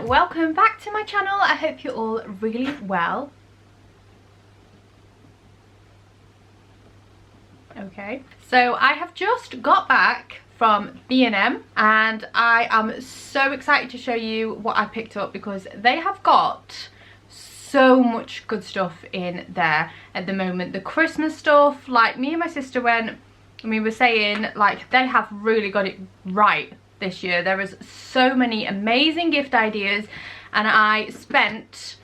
and welcome back to my channel. I hope you're all really well. Okay, so I have just got back from B&M and I am so excited to show you what I picked up because they have got so much good stuff in there at the moment. The Christmas stuff, like me and my sister went and we were saying, like, they have really got it right this year. There is so many amazing gift ideas and I spent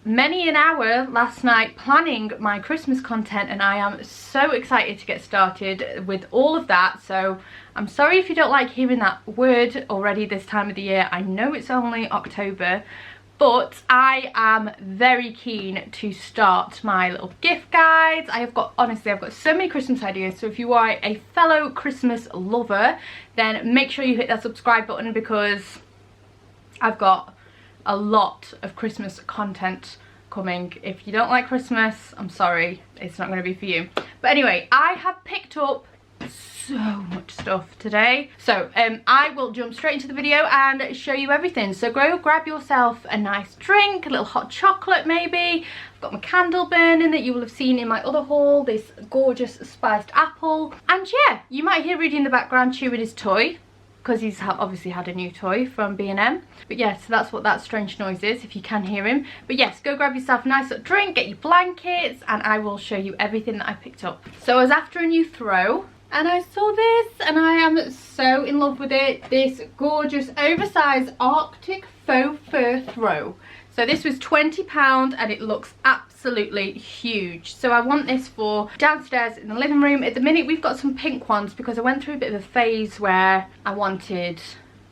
many an hour last night planning my Christmas content and I am so excited to get started with all of that. So I'm sorry if you don't like hearing that word already this time of the year. I know it's only October, but I am very keen to start my little gift guides. Honestly, I've got so many Christmas ideas. So if you are a fellow Christmas lover, then make sure you hit that subscribe button because I've got a lot of Christmas content coming. If you don't like Christmas, I'm sorry, it's not going to be for you. But anyway, I have picked up so much stuff today, so I will jump straight into the video and show you everything. So go grab yourself a nice drink, a little hot chocolate maybe. I've got my candle burning that you will have seen in my other haul, this gorgeous spiced apple, and yeah, you might hear Rudy in the background chewing his toy because he's obviously had a new toy from B&M. But yeah, so that's what that strange noise is, if you can hear him. But yes, go grab yourself a nice little drink, get your blankets, and I will show you everything that I picked up. So I was after a new throw and I saw this and I am so in love with it. This gorgeous oversized Arctic faux fur throw. So this was £20 and it looks absolutely huge. So I want this for downstairs in the living room. At the minute we've got some pink ones because I went through a bit of a phase where I wanted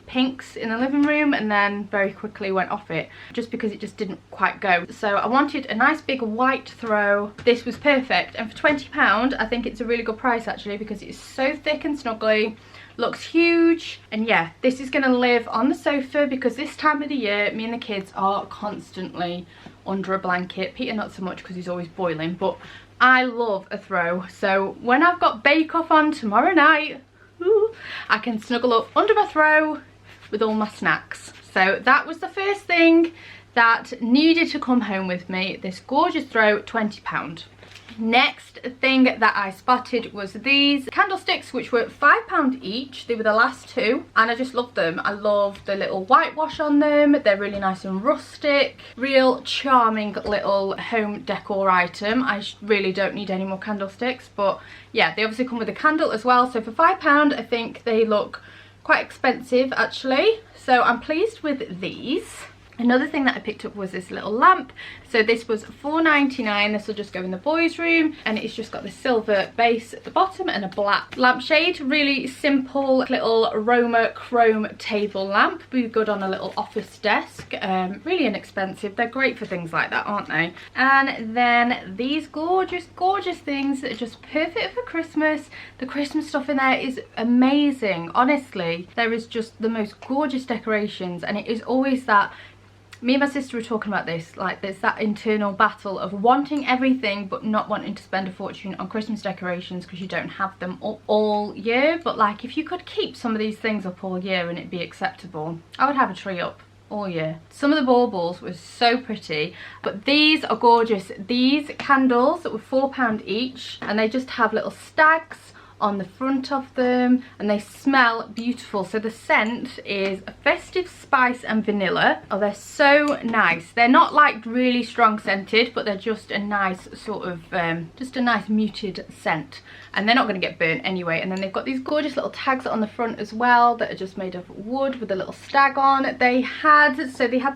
pinks in the living room and then very quickly went off it just because it just didn't quite go. So I wanted a nice big white throw. This was perfect, and for £20 I think it's a really good price actually because it's so thick and snuggly, looks huge, and yeah, this is going to live on the sofa because this time of the year me and the kids are constantly under a blanket. Peter not so much because he's always boiling, but I love a throw. So when I've got Bake Off on tomorrow night, I can snuggle up under my throw with all my snacks. So that was the first thing that needed to come home with me, this gorgeous throw, £20. Next thing that I spotted was these candlesticks, which were £5 each. They were the last two and I just love them. I love the little whitewash on them. They're really nice and rustic, real charming little home decor item. I really don't need any more candlesticks, but yeah, they obviously come with a candle as well. So for £5 I think they look quite expensive actually, so I'm pleased with these. Another thing that I picked up was this little lamp. So this was £4.99. This will just go in the boys' room and it's just got the silver base at the bottom and a black lampshade. Really simple little Roma chrome table lamp. Be good on a little office desk. Really inexpensive. They're great for things like that, aren't they? And then these gorgeous, gorgeous things that are just perfect for Christmas. The Christmas stuff in there is amazing. Honestly, there is just the most gorgeous decorations and it is always that. Me and my sister were talking about this, like there's that internal battle of wanting everything but not wanting to spend a fortune on Christmas decorations because you don't have them all year. But like if you could keep some of these things up all year and it'd be acceptable, I would have a tree up all year. Some of the baubles were so pretty, but these are gorgeous. These candles that were £4 each and they just have little stags on the front of them and they smell beautiful. So the scent is a festive spice and vanilla. Oh, they're so nice. They're not like really strong scented, but they're just a nice sort of just a nice muted scent, and they're not going to get burnt anyway. And then they've got these gorgeous little tags on the front as well that are just made of wood with a little stag on. They had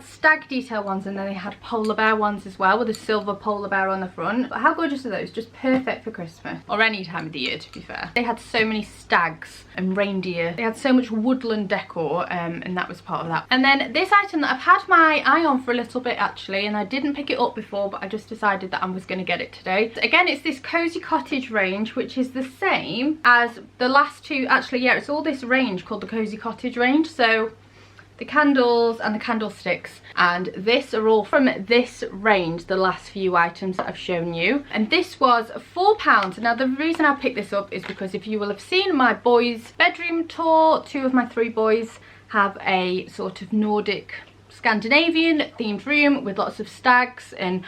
stag detail ones and then they had polar bear ones as well with a silver polar bear on the front. But how gorgeous are those? Just perfect for Christmas or any time of the year, to be fair. They had so many stags and reindeer. They had so much woodland decor and that was part of that. And then this item that I've had my eye on for a little bit actually, and I didn't pick it up before but I just decided that I was going to get it today. So again, it's this Cozy Cottage range, which is the same as the last two. Actually, yeah, it's all this range called the Cozy Cottage range. So the candles and the candlesticks and this are all from this range, the last few items that I've shown you. And this was £4. Now the reason I picked this up is because if you will have seen my boys' bedroom tour, 2 of my 3 boys have a sort of Nordic Scandinavian themed room with lots of stags and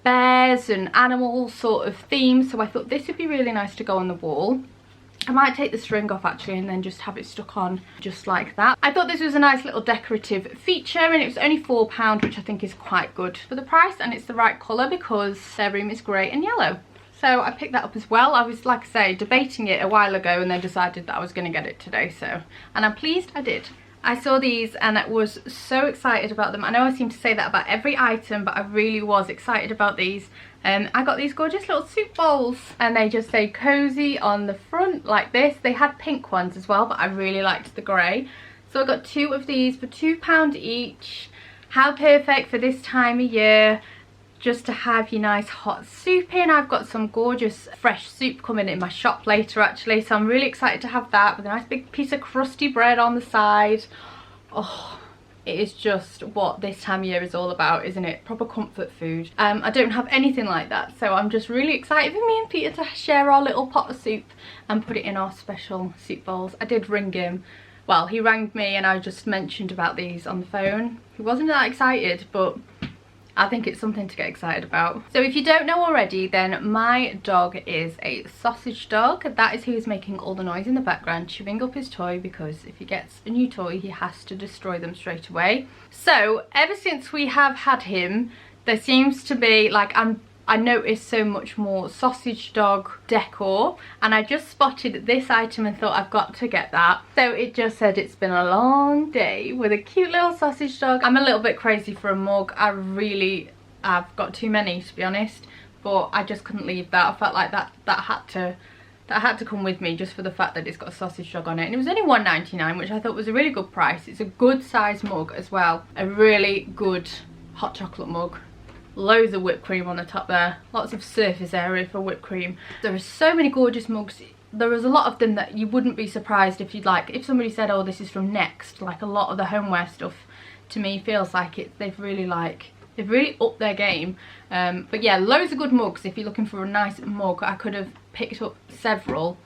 bears and animals sort of themes, so I thought this would be really nice to go on the wall. I might take the string off actually and then just have it stuck on just like that. I thought this was a nice little decorative feature, and it was only £4, which I think is quite good for the price, and it's the right colour because their room is grey and yellow. So I picked that up as well. I was, like I say, debating it a while ago and then decided that I was going to get it today, and I'm pleased I did. I saw these and I was so excited about them. I know I seem to say that about every item, but I really was excited about these. I got these gorgeous little soup bowls, and they just say cozy on the front like this. They had pink ones as well, but I really liked the grey. So I got 2 of these for £2 each. How perfect for this time of year, just to have your nice hot soup in. I've got some gorgeous fresh soup coming in my shop later actually, so I'm really excited to have that with a nice big piece of crusty bread on the side. Oh, it is just what this time of year is all about, isn't it? Proper comfort food. I don't have anything like that, so I'm just really excited for me and Peter to share our little pot of soup and put it in our special soup bowls. I did ring him. Well, he rang me and I just mentioned about these on the phone. He wasn't that excited, but I think it's something to get excited about. So if you don't know already, then my dog is a sausage dog. That is who is making all the noise in the background, chewing up his toy, because if he gets a new toy, he has to destroy them straight away. So ever since we have had him, there seems to be, like, I noticed so much more sausage dog decor, and I just spotted this item and thought I've got to get that. So it just said it's been a long day with a cute little sausage dog. I'm a little bit crazy for a mug. I've got too many, to be honest, but I just couldn't leave that. I felt like that had to come with me, just for the fact that it's got a sausage dog on it, and it was only £1.99, which I thought was a really good price. It's a good size mug as well, a really good hot chocolate mug. Loads of whipped cream on the top there, lots of surface area for whipped cream. There are so many gorgeous mugs. There is a lot of them that you wouldn't be surprised if you'd like, if somebody said, oh, this is from Next. Like, a lot of the homeware stuff to me feels like they've really upped their game. But yeah, loads of good mugs. If you're looking for a nice mug, I could have picked up several,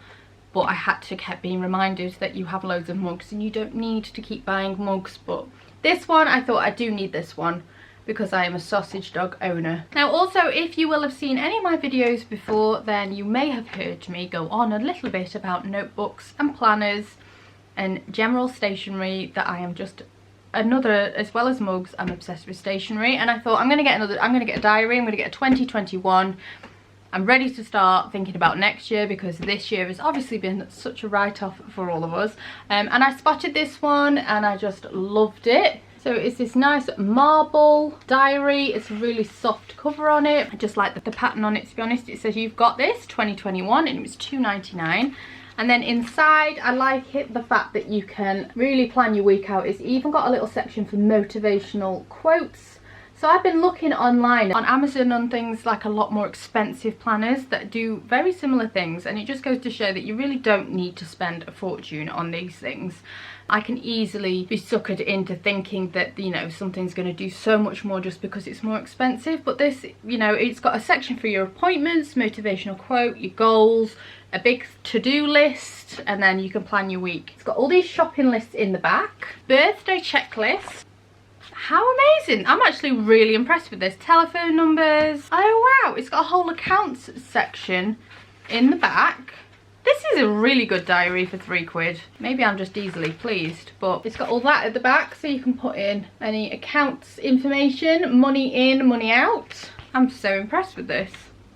but I had to keep being reminded that you have loads of mugs and you don't need to keep buying mugs. But this one, I thought I do need this one, because I am a sausage dog owner. Now also, if you will have seen any of my videos before, then you may have heard me go on a little bit about notebooks and planners and general stationery, that I am just another, as well as mugs, I'm obsessed with stationery. And I thought I'm gonna get a diary. I'm gonna get a 2021. I'm ready to start thinking about next year, because this year has obviously been such a write-off for all of us. And I spotted this one and I just loved it. So it's this nice marble diary. It's a really soft cover on it. I just like the pattern on it, to be honest. It says you've got this 2021, and it was £2.99. And then inside, I like it, the fact that you can really plan your week out. It's even got a little section for motivational quotes. So I've been looking online on Amazon on things like a lot more expensive planners that do very similar things, and it just goes to show that you really don't need to spend a fortune on these things. I can easily be suckered into thinking that, you know, something's going to do so much more just because it's more expensive. But this, you know, it's got a section for your appointments, motivational quote, your goals, a big to-do list, and then you can plan your week. It's got all these shopping lists in the back, birthday checklist. How amazing. I'm actually really impressed with this. Telephone numbers. Oh wow, it's got a whole accounts section in the back. This is a really good diary for £3. Maybe I'm just easily pleased, but it's got all that at the back, so you can put in any accounts information, money in, money out. I'm so impressed with this.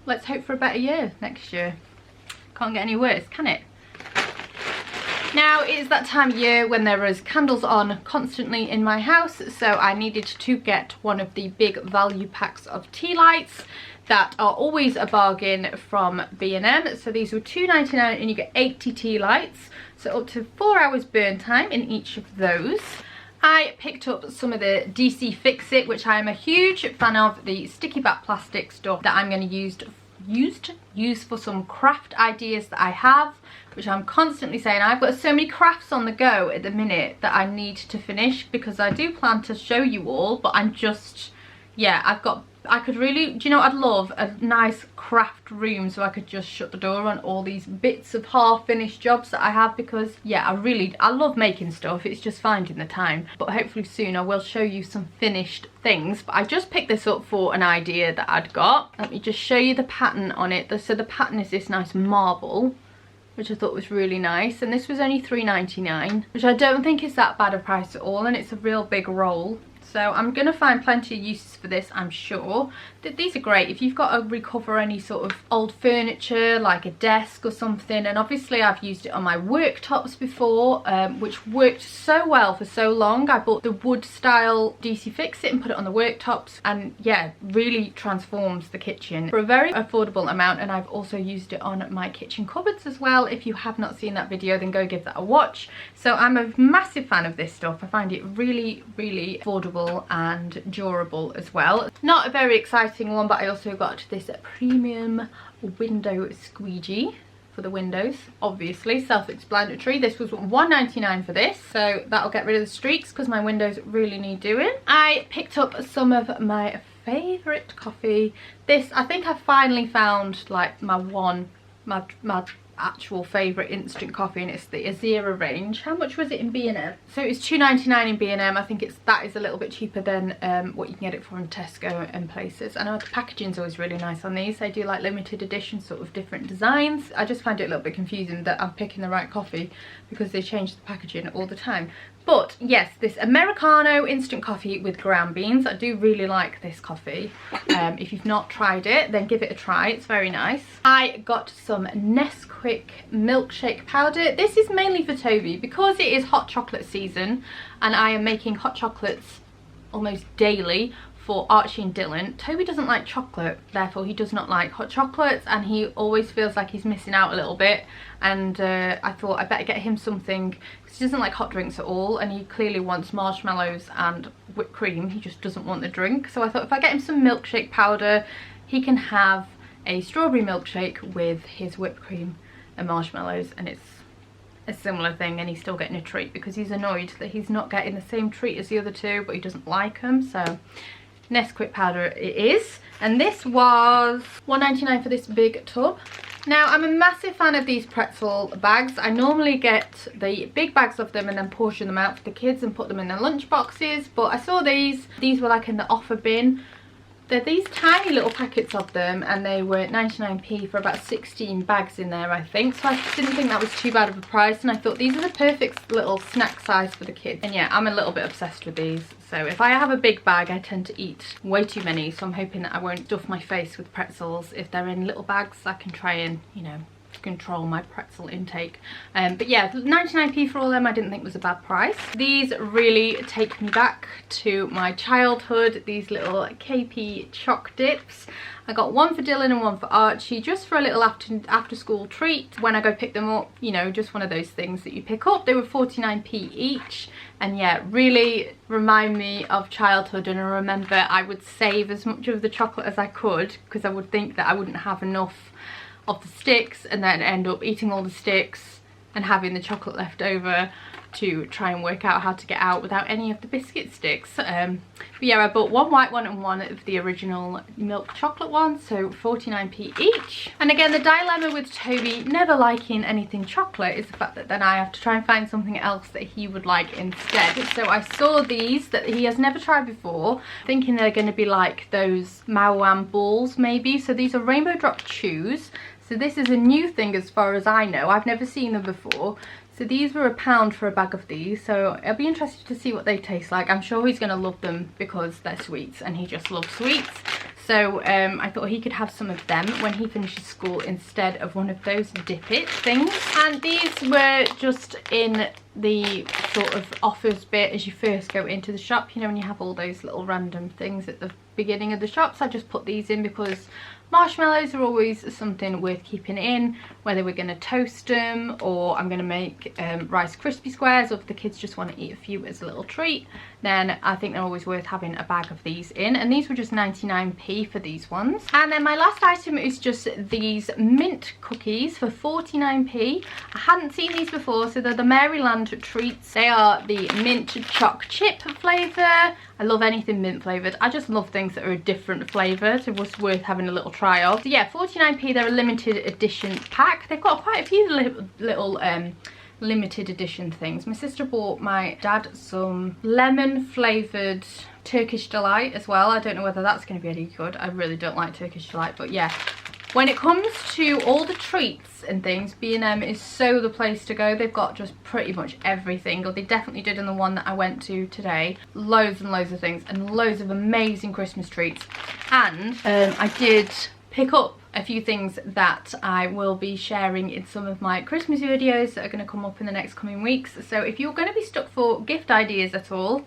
Let's hope for a better year next year. Can't get any worse, can it? Now, it's that time of year when there is candles on constantly in my house, so I needed to get one of the big value packs of tea lights that are always a bargain from B&M. So these were £2.99 and you get 80 tea lights, so up to 4 hours burn time in each of those. I picked up some of the DC Fix It, which I am a huge fan of, the sticky back plastic stuff that I'm going to use for some craft ideas that I have, which I'm constantly saying. I've got so many crafts on the go at the minute that I need to finish, because I do plan to show you all, but I'm just, yeah, I could really, do you know what I'd love? A nice craft room so I could just shut the door on all these bits of half finished jobs that I have, because yeah, I love making stuff, it's just finding the time. But hopefully soon I will show you some finished things. But I just picked this up for an idea that I'd got. Let me just show you the pattern on it. So the pattern is this nice marble, which I thought was really nice, and this was only £3.99, which I don't think is that bad a price at all, and it's a real big roll. So I'm going to find plenty of uses for this, I'm sure. These are great if you've got to recover any sort of old furniture, like a desk or something. And obviously I've used it on my worktops before, which worked so well for so long. I bought the wood style DC Fix-It and put it on the worktops, and yeah, really transforms the kitchen for a very affordable amount. And I've also used it on my kitchen cupboards as well. If you have not seen that video, then go give that a watch. So I'm a massive fan of this stuff. I find it really, really affordable and durable as well. Not a very exciting one, but I also got this premium window squeegee for the windows, obviously self-explanatory. This was £1.99 for this, so that'll get rid of the streaks because my windows really need doing. I picked up some of my favourite coffee. This, I think I finally found like my actual favourite instant coffee, and it's the Zara range. How much was it in B&M? So it's £2.99 in B&M. I think that is a little bit cheaper than what you can get it for in Tesco and places. I know the packaging's always really nice on these. They do like limited edition sort of different designs. I just find it a little bit confusing that I'm picking the right coffee because they change the packaging all the time. But yes, this Americano instant coffee with ground beans. I do really like this coffee. If you've not tried it, then give it a try. It's very nice. I got some Nesquik milkshake powder. This is mainly for Toby because it is hot chocolate season and I am making hot chocolates almost daily for Archie and Dylan. Toby doesn't like chocolate, therefore he does not like hot chocolates, and he always feels like he's missing out a little bit. And I thought I better get him something, because he doesn't like hot drinks at all, and he clearly wants marshmallows and whipped cream. He just doesn't want the drink. So I thought if I get him some milkshake powder, he can have a strawberry milkshake with his whipped cream and marshmallows, and it's a similar thing, and he's still getting a treat because he's annoyed that he's not getting the same treat as the other two, but he doesn't like them. So Nesquik powder it is, and this was £1.99 for this big tub. Now I'm a massive fan of these pretzel bags. I normally get the big bags of them and then portion them out for the kids and put them in their lunch boxes, but I saw these were like in the offer bin. They're these tiny little packets of them, and they were 99p for about 16 bags in there, I think. So I didn't think that was too bad of a price, and I thought these are the perfect little snack size for the kids. And yeah, I'm a little bit obsessed with these. So if I have a big bag, I tend to eat way too many. So I'm hoping that I won't stuff my face with pretzels. If they're in little bags, I can try and, you know, control my pretzel intake. But yeah, 99p for all of them I didn't think was a bad price. These really take me back to my childhood, these little KP choc dips. I got one for Dylan and one for Archie, just for a little after school treat when I go pick them up, you know, just one of those things that you pick up. They were 49p each, and yeah, really remind me of childhood. And I remember I would save as much of the chocolate as I could, because I would think that I wouldn't have enough of the sticks, and then end up eating all the sticks and having the chocolate left over to try and work out how to get out without any of the biscuit sticks. But yeah, I bought one white one and one of the original milk chocolate one, so 49p each. And again, the dilemma with Toby never liking anything chocolate is the fact that then I have to try and find something else that he would like instead. So I saw these that he has never tried before, thinking they're going to be like those mhaul balls maybe. So these are rainbow drop chews. So this is a new thing as far as I know. I've never seen them before. So these were £1 for a bag of these. So I'll be interested to see what they taste like. I'm sure he's going to love them because they're sweets and he just loves sweets. So I thought he could have some of them when he finishes school instead of one of those dip it things. And these were just in the sort of offers bit as you first go into the shop. You know, when you have all those little random things at the beginning of the shops. I just put these in because marshmallows are always something worth keeping in, whether we're going to toast them or I'm going to make Rice Krispie squares, or if the kids just want to eat a few as a little treat, then I think they're always worth having a bag of these in. And these were just 99p for these ones. And then my last item is just these mint cookies for 49p. I hadn't seen these before, so they're the Maryland canned treats. They are the mint choc chip flavour. I love anything mint flavoured. I just love things that are a different flavour, so it was worth having a little try of. So yeah, 49p, they're a limited edition pack. They've got quite a few little limited edition things. My sister bought my dad some lemon flavoured Turkish Delight as well. I don't know whether that's going to be any good. I really don't like Turkish Delight, but yeah. When it comes to all the treats and things, B&M is so the place to go. They've got just pretty much everything, or they definitely did in the one that I went to today. Loads and loads of things and loads of amazing Christmas treats. And I did pick up a few things that I will be sharing in some of my Christmas videos that are going to come up in the next coming weeks. So if you're going to be stuck for gift ideas at all,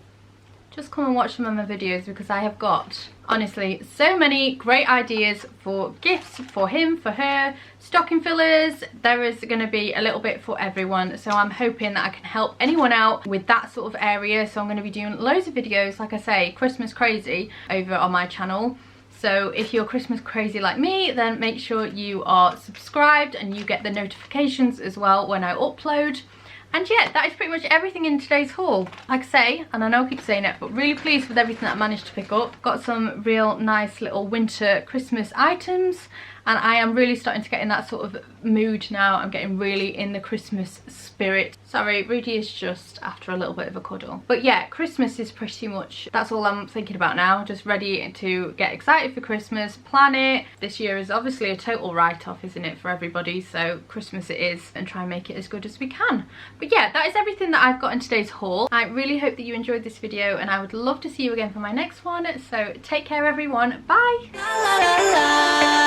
just come and watch some of my videos, because I have got, honestly, so many great ideas for gifts for him, for her, stocking fillers. There is going to be a little bit for everyone, so I'm hoping that I can help anyone out with that sort of area. So I'm going to be doing loads of videos, like I say, Christmas crazy, over on my channel. So if you're Christmas crazy like me, then make sure you are subscribed and you get the notifications as well when I upload. And yeah, that is pretty much everything in today's haul. Like I say, and I know I keep saying it, but really pleased with everything that I managed to pick up. Got some real nice little winter Christmas items, and I am really starting to get in that sort of mood now. I'm getting really in the Christmas spirit. Sorry, Rudy is just after a little bit of a cuddle. But yeah, Christmas is pretty much, that's all I'm thinking about now. Just ready to get excited for Christmas, plan it. This year is obviously a total write-off, isn't it, for everybody? So Christmas it is, and try and make it as good as we can. But yeah, that is everything that I've got in today's haul. I really hope that you enjoyed this video, and I would love to see you again for my next one. So take care everyone, bye!